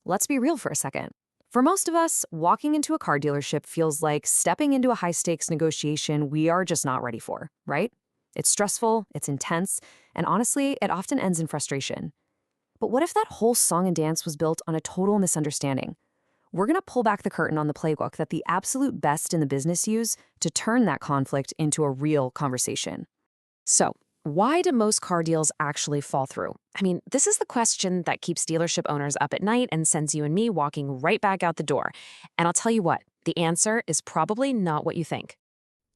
Let's be real for a second. For most of us, walking into a car dealership feels like stepping into a high-stakes negotiation we are just not ready for, right? It's stressful, it's intense, and honestly, it often ends in frustration. But what if that whole song and dance was built on a total misunderstanding? We're going to pull back the curtain on the playbook that the absolute best in the business use to turn that conflict into a real conversation. So, why do most car deals actually fall through? I mean, this is the question that keeps dealership owners up at night and sends you and me walking right back out the door. And I'll tell you what, the answer is probably not what you think.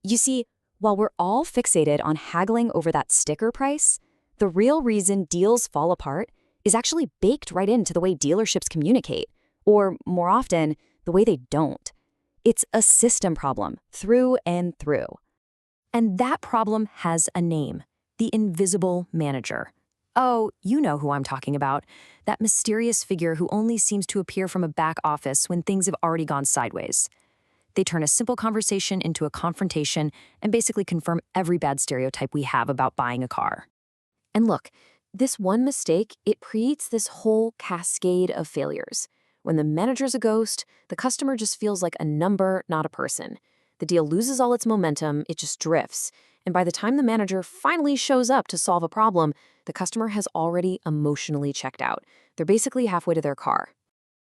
You see, while we're all fixated on haggling over that sticker price, the real reason deals fall apart is actually baked right into the way dealerships communicate, or more often, the way they don't. It's a system problem, through and through. And that problem has a name: the invisible manager. Oh, you know who I'm talking about. That mysterious figure who only seems to appear from a back office when things have already gone sideways. They turn a simple conversation into a confrontation and basically confirm every bad stereotype we have about buying a car. And look, this one mistake, it creates this whole cascade of failures. When the manager's a ghost, the customer just feels like a number, not a person. The deal loses all its momentum, it just drifts. And by the time the manager finally shows up to solve a problem, the customer has already emotionally checked out. They're basically halfway to their car.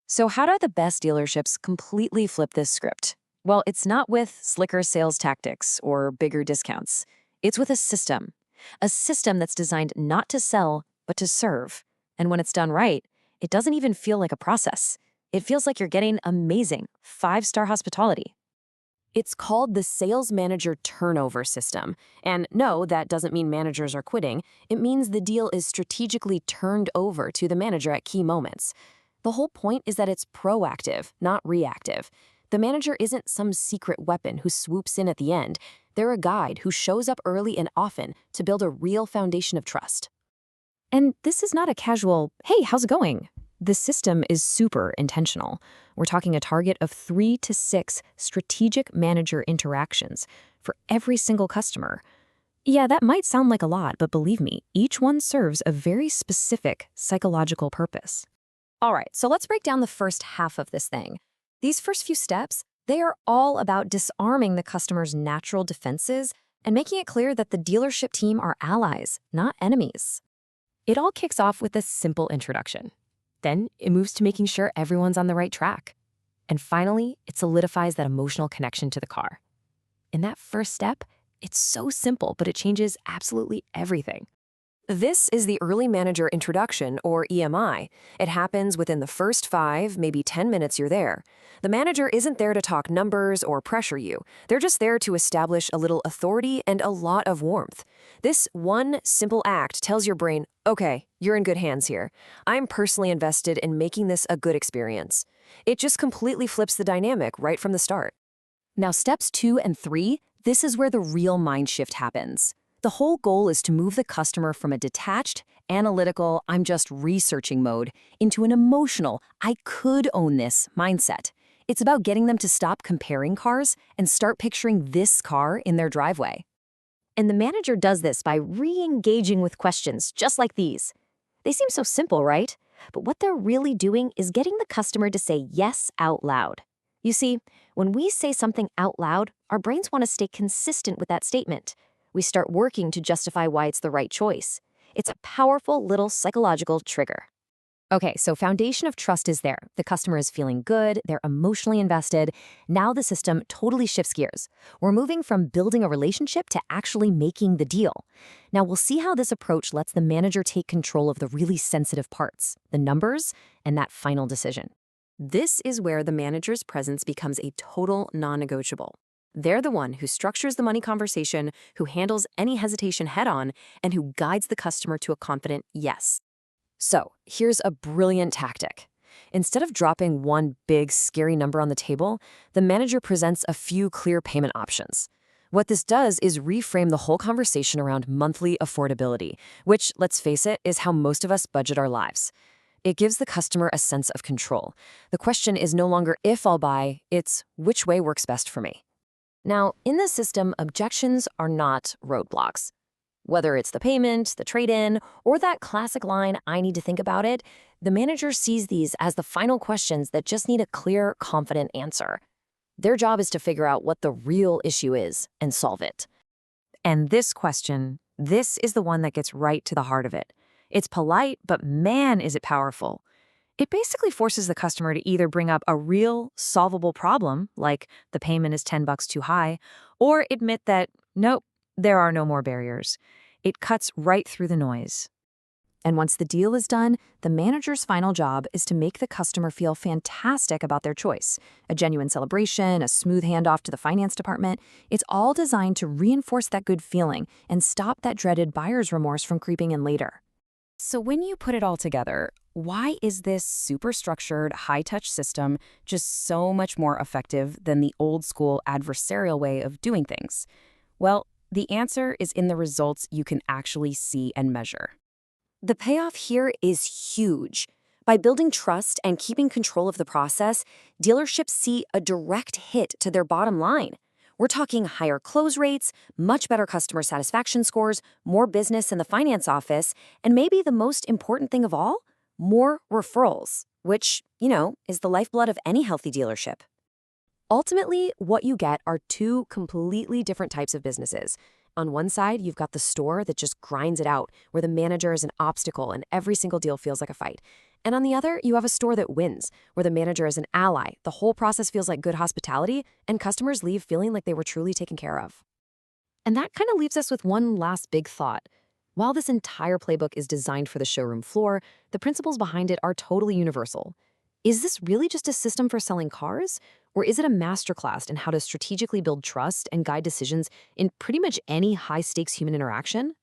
So how do the best dealerships completely flip this script? Well, it's not with slicker sales tactics or bigger discounts. It's with a system that's designed not to sell, but to serve. And when it's done right, it doesn't even feel like a process. It feels like you're getting amazing 5-star hospitality. It's called the Sales Manager Turnover System. And no, that doesn't mean managers are quitting. It means the deal is strategically turned over to the manager at key moments. The whole point is that it's proactive, not reactive. The manager isn't some secret weapon who swoops in at the end. They're a guide who shows up early and often to build a real foundation of trust. And this is not a casual, hey, how's it going? The system is super intentional. We're talking a target of 3 to 6 strategic manager interactions for every single customer. Yeah, that might sound like a lot, but believe me, each one serves a very specific psychological purpose. All right, so let's break down the first half of this thing. These first few steps, they are all about disarming the customer's natural defenses and making it clear that the dealership team are allies, not enemies. It all kicks off with a simple introduction. Then it moves to making sure everyone's on the right track. And finally, it solidifies that emotional connection to the car. In that first step, it's so simple, but it changes absolutely everything. This is the Early Manager Introduction, or EMI. It happens within the first 5, maybe 10 minutes you're there. The manager isn't there to talk numbers or pressure you. They're just there to establish a little authority and a lot of warmth. This one simple act tells your brain, okay, you're in good hands here. I'm personally invested in making this a good experience. It just completely flips the dynamic right from the start. Now, steps 2 and 3, this is where the real mind shift happens. The whole goal is to move the customer from a detached, analytical, I'm just researching mode into an emotional, I could own this mindset. It's about getting them to stop comparing cars and start picturing this car in their driveway. And the manager does this by re-engaging with questions just like these. They seem so simple, right? But what they're really doing is getting the customer to say yes out loud. You see, when we say something out loud, our brains want to stay consistent with that statement. We start working to justify why it's the right choice. It's a powerful little psychological trigger. Okay, so foundation of trust is there. The customer is feeling good, they're emotionally invested. Now the system totally shifts gears. We're moving from building a relationship to actually making the deal. Now we'll see how this approach lets the manager take control of the really sensitive parts, the numbers, and that final decision. This is where the manager's presence becomes a total non-negotiable. They're the one who structures the money conversation, who handles any hesitation head-on, and who guides the customer to a confident yes. So, here's a brilliant tactic. Instead of dropping one big, scary number on the table, the manager presents a few clear payment options. What this does is reframe the whole conversation around monthly affordability, which, let's face it, is how most of us budget our lives. It gives the customer a sense of control. The question is no longer if I'll buy, it's which way works best for me. Now, in the system, objections are not roadblocks. Whether it's the payment, the trade-in, or that classic line, I need to think about it, The manager sees these as the final questions that just need a clear, confident answer. Their job is to figure out what the real issue is and solve it. And this question, this is the one that gets right to the heart of it. It's polite, but man, is it powerful. It basically forces the customer to either bring up a real, solvable problem, like the payment is $10 too high, or admit that, nope, there are no more barriers. It cuts right through the noise. And once the deal is done, the manager's final job is to make the customer feel fantastic about their choice. A genuine celebration, a smooth handoff to the finance department. It's all designed to reinforce that good feeling and stop that dreaded buyer's remorse from creeping in later. So when you put it all together, why is this super structured, high-touch system just so much more effective than the old-school adversarial way of doing things? Well, the answer is in the results you can actually see and measure. The payoff here is huge. By building trust and keeping control of the process, dealerships see a direct hit to their bottom line. We're talking higher close rates, much better customer satisfaction scores, more business in the finance office, and maybe the most important thing of all, more referrals, which, is the lifeblood of any healthy dealership. Ultimately, what you get are two completely different types of businesses. On one side, you've got the store that just grinds it out, where the manager is an obstacle and every single deal feels like a fight. And on the other, you have a store that wins, where the manager is an ally, the whole process feels like good hospitality, and customers leave feeling like they were truly taken care of. And that kind of leaves us with one last big thought. While this entire playbook is designed for the showroom floor, the principles behind it are totally universal. Is this really just a system for selling cars? Or is it a masterclass in how to strategically build trust and guide decisions in pretty much any high-stakes human interaction?